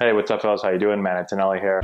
Hey, what's up, fellas? How you doing? Man, Antonelli here.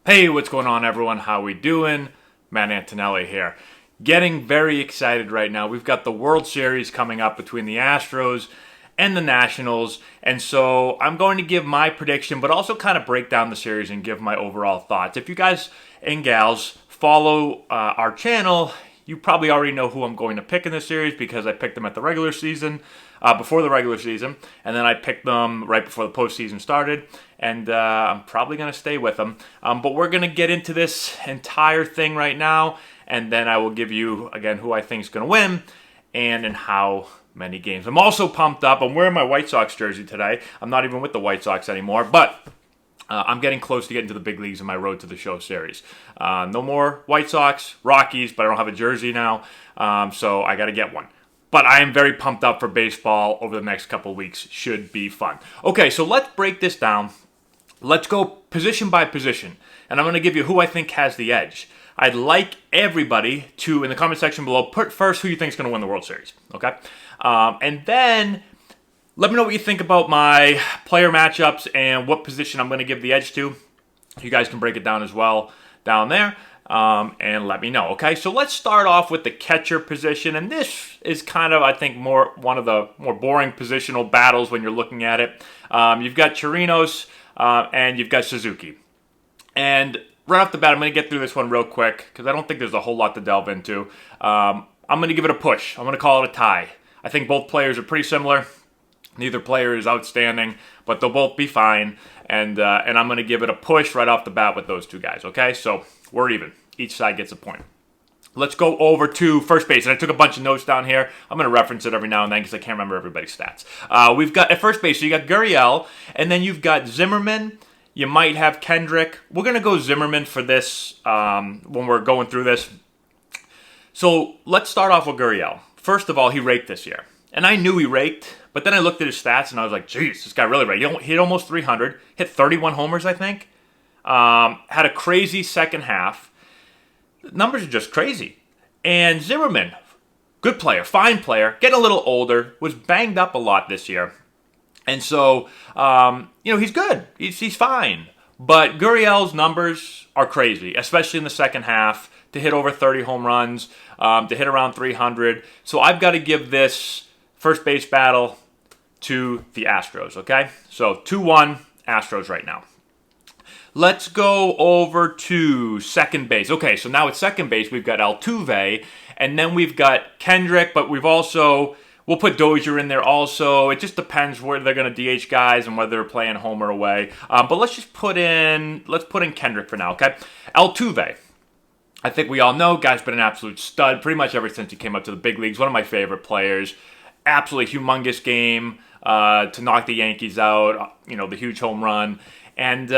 Hey, what's going on, everyone? How we doing? Matt Antonelli here. Getting very excited right now. We've got the World Series coming up between the Astros and the Nationals, and so I'm going to give my prediction, but also kind of break down the series and give my overall thoughts. If you guys and gals follow our channel, you probably already know who I'm going to pick in this series because I picked them at the regular season, before the regular season, and then I picked them right before the postseason started, and I'm probably going to stay with them. But we're going to get into this entire thing right now, and then I will give you, again, who I think is going to win and in how many games. I'm also pumped up. I'm wearing my White Sox jersey today. I'm not even with the White Sox anymore, but I'm getting close to getting to the big leagues in my Road to the Show series. No more White Sox, Rockies, but I don't have a jersey now, so I got to get one. But I am very pumped up for baseball over the next couple of weeks. Should be fun. Okay, so let's break this down. Let's go position by position, and I'm going to give you who I think has the edge. I'd like everybody to, in the comment section below, put first who you think is going to win the World Series, okay? And then let me know what you think about my player matchups and what position I'm going to give the edge to. You guys can break it down as well down there, and let me know, okay? So let's start off with the catcher position, and this is kind of, I think, one of the more boring positional battles when you're looking at it. You've got Chirinos, and you've got Suzuki. And right off the bat, I'm going to get through this one real quick because I don't think there's a whole lot to delve into. I'm going to give it a push. I'm going to call it a tie. I think both players are pretty similar. Neither player is outstanding, but they'll both be fine. And I'm going to give it a push right off the bat with those two guys, okay? So we're even. Each side gets a point. Let's go over to first base. And I took a bunch of notes down here. I'm going to reference it every now and then because I can't remember everybody's stats. We've got, at first base, so you got Gurriel, and then you've got Zimmerman. You might have Kendrick. We're going to go Zimmerman for this when we're going through this. So let's start off with Gurriel. First of all, he raked this year. And I knew he raked, but then I looked at his stats and I was like, geez, this guy really raked. He hit almost 300, hit 31 homers, I think. Had a crazy second half. Numbers are just crazy. And Zimmerman, good player, fine player, getting a little older, was banged up a lot this year. And so, he's good. He's fine. But Gurriel's numbers are crazy, especially in the second half, to hit over 30 home runs, to hit around 300. So I've got to give this first base battle to the Astros, okay? So 2-1 Astros right now. Let's go over to second base. Okay, so now at second base, we've got Altuve, and then we've got Kendrick, but we'll put Dozier in there also. It just depends where they're going to DH guys and whether they're playing home or away. But let's put in Kendrick for now, okay? Altuve. I think we all know, guy's been an absolute stud pretty much ever since he came up to the big leagues. One of my favorite players. Absolutely humongous game to knock the Yankees out. The huge home run. And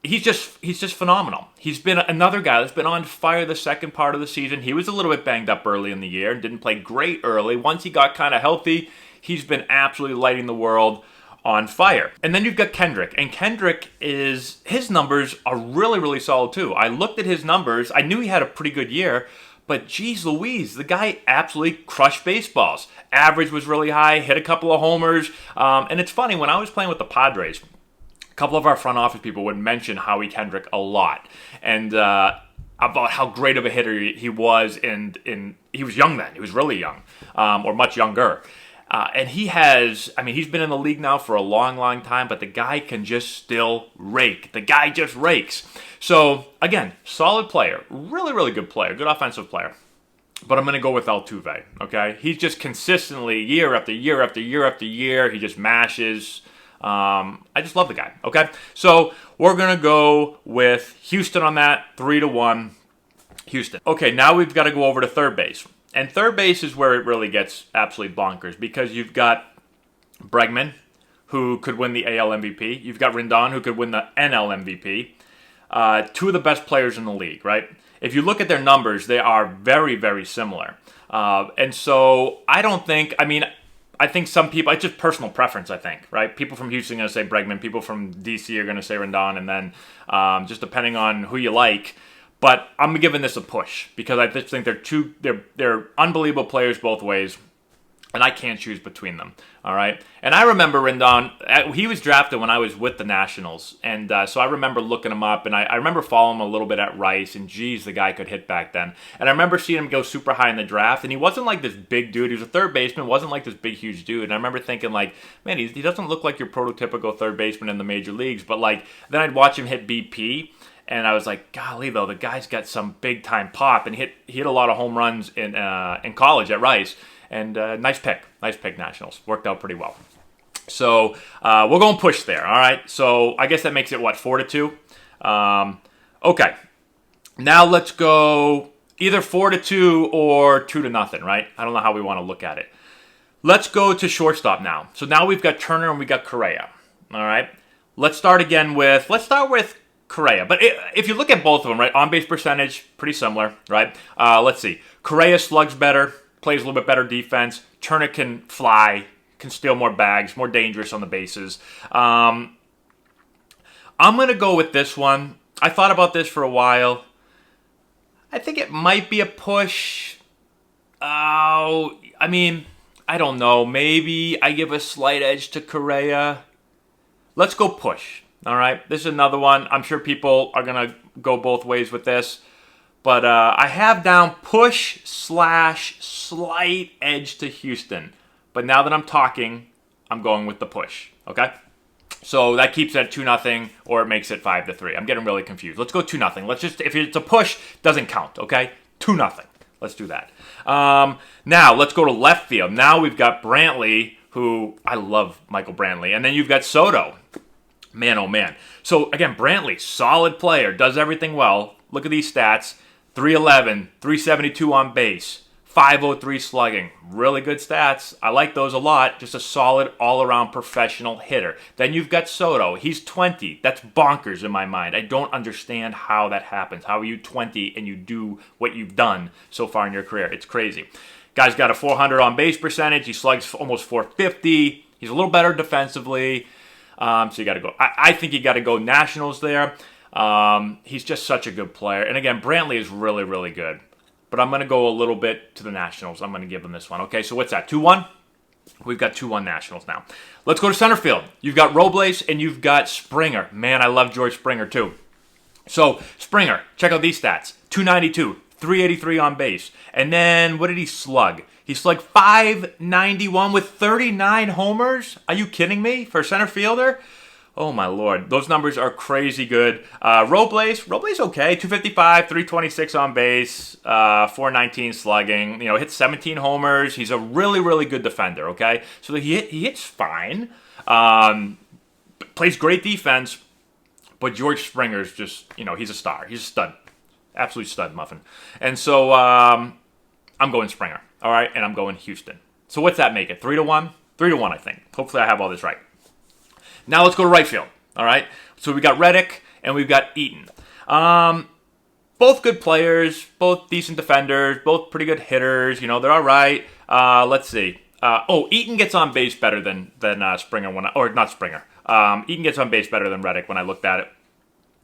he's just phenomenal. He's been another guy that's been on fire the second part of the season. He was a little bit banged up early in the year and didn't play great early. Once he got kind of healthy, he's been absolutely lighting the world on fire. And then you've got Kendrick. And Kendrick his numbers are really, really solid too. I looked at his numbers. I knew he had a pretty good year, but geez Louise, the guy absolutely crushed baseballs. Average was really high, hit a couple of homers. And it's funny, when I was playing with the Padres, a couple of our front office people would mention Howie Kendrick a lot. And about how great of a hitter he was. And he was young then. He was really young, or much younger. And he's been in the league now for a long, long time, but the guy can just still rake. The guy just rakes. So, again, solid player. Really, really good player. Good offensive player. But I'm going to go with Altuve, okay? He's just consistently, year after year after year after year, he just mashes. I just love the guy, okay? So, we're going to go with Houston on that, 3-1, Houston. Okay, now we've got to go over to third base. And third base is where it really gets absolutely bonkers because you've got Bregman, who could win the AL MVP. You've got Rendon, who could win the NL MVP. Two of the best players in the league, right? If you look at their numbers, they are very, very similar. And so I think some people, it's just personal preference, I think, right? People from Houston are going to say Bregman. People from DC are going to say Rendon. And then just depending on who you like. But I'm giving this a push because I just think they're unbelievable players both ways. And I can't choose between them, all right? And I remember Rendon, he was drafted when I was with the Nationals. And so I remember looking him up, and I remember following him a little bit at Rice. And geez, the guy could hit back then. And I remember seeing him go super high in the draft. And he wasn't like this big dude. He was a third baseman, wasn't like this big, huge dude. And I remember thinking, like, man, he doesn't look like your prototypical third baseman in the major leagues. But, like, then I'd watch him hit BP. And I was like, golly, though, the guy's got some big-time pop. And he hit a lot of home runs in college at Rice. And nice pick, Nationals. Worked out pretty well. So we're going to push there, all right? So I guess that makes it, what, 4-2? Okay. Now let's go either 4-2 or 2-0, right? I don't know how we want to look at it. Let's go to shortstop now. So now we've got Turner and we got Correa, all right? Let's start with Correa. But if you look at both of them, right, on-base percentage, pretty similar, right? Let's see. Correa slugs better. Plays a little bit better defense. Turner can fly, can steal more bags, more dangerous on the bases. I'm going to go with this one. I thought about this for a while. I think it might be a push. Oh, I mean, I don't know. Maybe I give a slight edge to Correa. Let's go push. All right, this is another one. I'm sure people are going to go both ways with this. But I have down push/slight edge to Houston. But now that I'm talking, I'm going with the push. Okay? So that keeps it at 2-0, or it makes it 5-3. I'm getting really confused. Let's go 2-0. Let's just, if it's a push, doesn't count. Okay? 2-0. Let's do that. Now let's go to left field. Now we've got Brantley, who I love Michael Brantley, and then you've got Soto. Man, oh man. So again, Brantley, solid player, does everything well. Look at these stats. 311, 372 on base, 503 slugging. Really good stats. I like those a lot. Just a solid all-around professional hitter. Then you've got Soto. He's 20. That's bonkers in my mind. I don't understand how that happens. How are you 20 and you do what you've done so far in your career? It's crazy. Guy's got a 400 on base percentage. He slugs almost 450. He's a little better defensively. So you got to go. I think you got to go Nationals there. He's just such a good player. And again, Brantley is really, really good. But I'm going to go a little bit to the Nationals. I'm going to give him this one. Okay, so what's that? 2-1? We've got 2-1 Nationals now. Let's go to center field. You've got Robles and you've got Springer. Man, I love George Springer too. So, Springer, check out these stats. 292, 383 on base. And then, what did he slug? He slugged 591 with 39 homers? Are you kidding me? For a center fielder? Oh, my Lord. Those numbers are crazy good. Robles okay. 255, 326 on base, 419 slugging. You know, hits 17 homers. He's a really, really good defender, okay? So he hits fine. Plays great defense. But George Springer's just, you know, he's a star. He's a stud. Absolute stud muffin. And so I'm going Springer, all right? And I'm going Houston. So what's that make it? 3-1? 3-1, I think. Hopefully I have all this right. Now let's go to right field, all right? So we got Reddick and we've got Eaton. Both good players, both decent defenders, both pretty good hitters. You know, they're all right. Let's see. Eaton gets on base better than Springer not Springer. Eaton gets on base better than Reddick when I looked at it.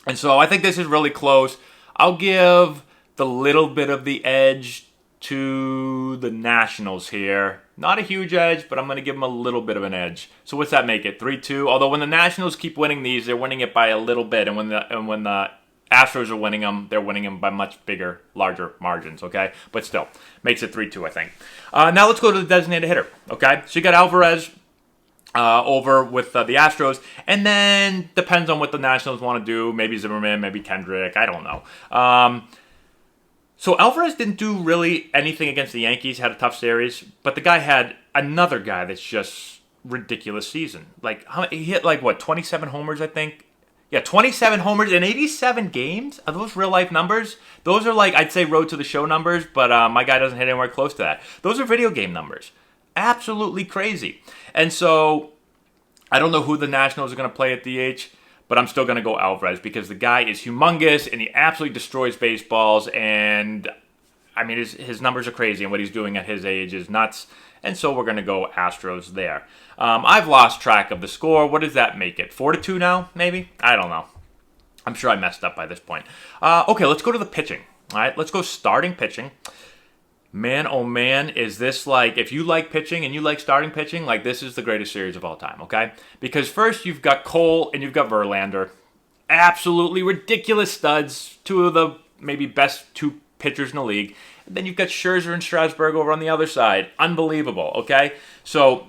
And so I think this is really close. I'll give the little bit of the edge to the Nationals here. Not a huge edge, but I'm going to give them a little bit of an edge. So what's that make it? 3-2? Although when the Nationals keep winning these, they're winning it by a little bit. And when the Astros are winning them, they're winning them by much bigger, larger margins, okay? But still, makes it 3-2, I think. Now let's go to the designated hitter, okay? So you got Alvarez over with the Astros. And then depends on what the Nationals want to do. Maybe Zimmerman, maybe Kendrick. I don't know. So Alvarez didn't do really anything against the Yankees, had a tough series, but the guy had another guy that's just ridiculous season. Like, he hit 27 homers, I think. Yeah, 27 homers in 87 games? Are those real life numbers? Those are I'd say road to the show numbers, but my guy doesn't hit anywhere close to that. Those are video game numbers. Absolutely crazy. And so, I don't know who the Nationals are going to play at DH. But I'm still going to go Alvarez because the guy is humongous and he absolutely destroys baseballs. And, I mean, his numbers are crazy and what he's doing at his age is nuts. And so we're going to go Astros there. I've lost track of the score. What does that make it? 4-2 now, maybe? I don't know. I'm sure I messed up by this point. Okay, let's go to the pitching. All right, let's go starting pitching. Man, oh man, is this like, if you like pitching and you like starting pitching, like this is the greatest series of all time, okay? Because first you've got Cole and you've got Verlander. Absolutely ridiculous studs. Two of the maybe best two pitchers in the league. And then you've got Scherzer and Strasburg over on the other side. Unbelievable, okay? So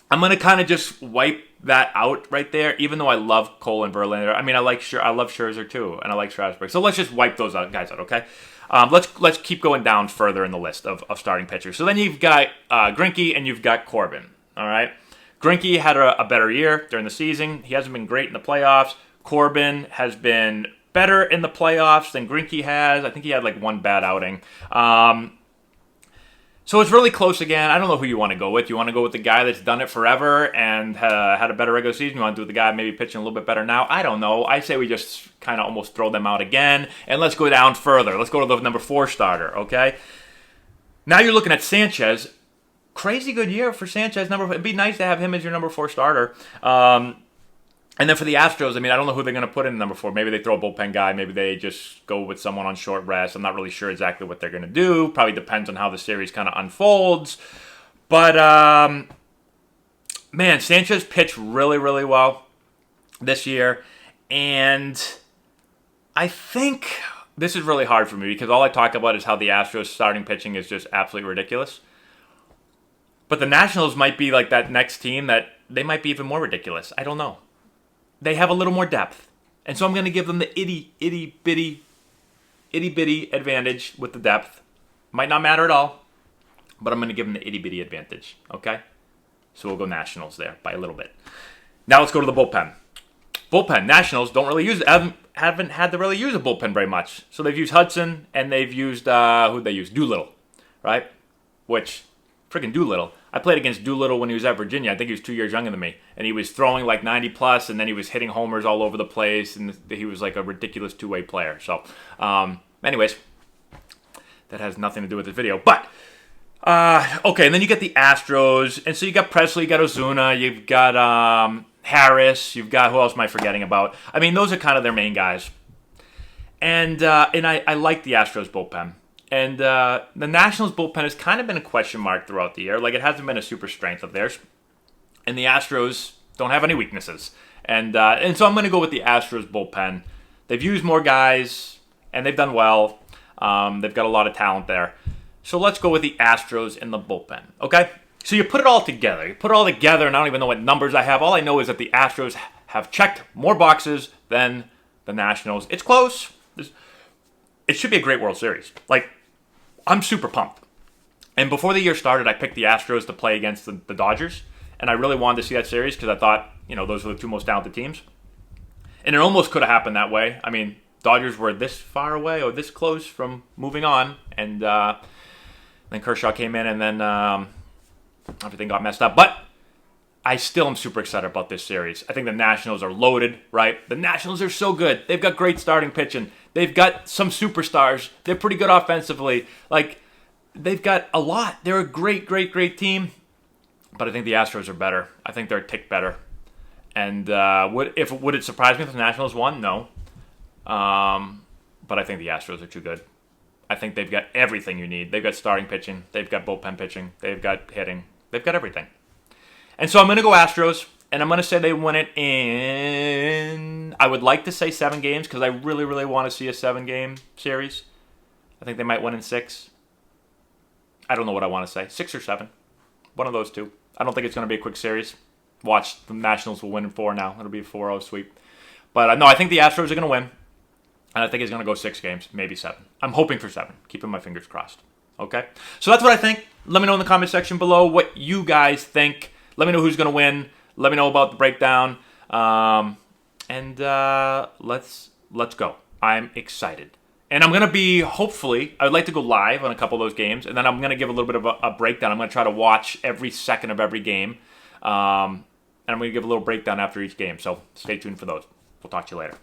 I'm going to kind of just wipe that out right there, even though I love Cole and Verlander. I mean, I love Scherzer too, and I like Strasburg. So let's just wipe those guys out, okay? Let's keep going down further in the list of starting pitchers. So then you've got Greinke and you've got Corbin. All right, Greinke had a better year during the season. He hasn't been great in the playoffs. Corbin has been better in the playoffs than Greinke has. I think he had like one bad outing. So it's really close again. I don't know who you want to go with. You want to go with the guy that's done it forever and had a better regular season? You want to do with the guy maybe pitching a little bit better now? I don't know. I say we just kind of almost throw them out again. And let's go down further. Let's go to the number 4 starter, okay? Now you're looking at Sanchez. Crazy good year for Sanchez. It'd be nice to have him as your number 4 starter. And then for the Astros, I mean, I don't know who they're going to put in number 4. Maybe they throw a bullpen guy. Maybe they just go with someone on short rest. I'm not really sure exactly what they're going to do. Probably depends on how the series kind of unfolds. But, man, Sanchez pitched really, really well this year. And I think this is really hard for me because all I talk about is how the Astros starting pitching is just absolutely ridiculous. But the Nationals might be like that next team that they might be even more ridiculous. I don't know. They have a little more depth. And so I'm going to give them the itty bitty advantage with the depth. Might not matter at all, but I'm going to give them the itty bitty advantage. Okay? So we'll go Nationals there by a little bit. Now let's go to the bullpen. Bullpen, Nationals don't really haven't had to really use a bullpen very much. So they've used Hudson and they've used, who'd they use? Doolittle, right? Which, freaking Doolittle. I played against Doolittle when he was at Virginia. I think he was 2 years younger than me. And he was throwing like 90 plus, and then he was hitting homers all over the place, and he was like a ridiculous two-way player. So, anyways, that has nothing to do with this video. But, okay, and then you get the Astros. And so you got Presley, you got Ozuna, you've got Harris, you've got, who else am I forgetting about? I mean, those are kind of their main guys. And I like the Astros bullpen. And the Nationals bullpen has kind of been a question mark throughout the year. Like, it hasn't been a super strength of theirs. And the Astros don't have any weaknesses. And so I'm going to go with the Astros bullpen. They've used more guys, and they've done well. They've got a lot of talent there. So let's go with the Astros in the bullpen, okay? So you put it all together. And I don't even know what numbers I have. All I know is that the Astros have checked more boxes than the Nationals. It's close. It should be a great World Series. Like, I'm super pumped. And before the year started, I picked the Astros to play against the Dodgers. And I really wanted to see that series because I thought, those were the two most talented teams. And it almost could have happened that way. I mean, Dodgers were this far away or this close from moving on. And then Kershaw came in and then everything got messed up. But I still am super excited about this series. I think the Nationals are loaded, right? The Nationals are so good. They've got great starting pitching. They've got some superstars. They're pretty good offensively. Like, they've got a lot. They're a great, great, great team. But I think the Astros are better. I think they're a tick better. And would it surprise me if the Nationals won? No. But I think the Astros are too good. I think they've got everything you need. They've got starting pitching. They've got bullpen pitching. They've got hitting. They've got everything. And so I'm going to go Astros, and I'm going to say they win it in, I would like to say 7 games, because I really, really want to see a 7-game series. I think they might win in 6. I don't know what I want to say. 6 or 7. One of those two. I don't think it's going to be a quick series. Watch, the Nationals will win in 4 now. It'll be a 4-0 sweep. But no, I think the Astros are going to win. And I think it's going to go 6 games, maybe 7. I'm hoping for 7. Keeping my fingers crossed. Okay? So that's what I think. Let me know in the comment section below what you guys think. Let me know who's going to win. Let me know about the breakdown. And let's go. I'm excited. And I'm going to be, hopefully, I would like to go live on a couple of those games. And then I'm going to give a little bit of a breakdown. I'm going to try to watch every second of every game. And I'm going to give a little breakdown after each game. So stay tuned for those. We'll talk to you later.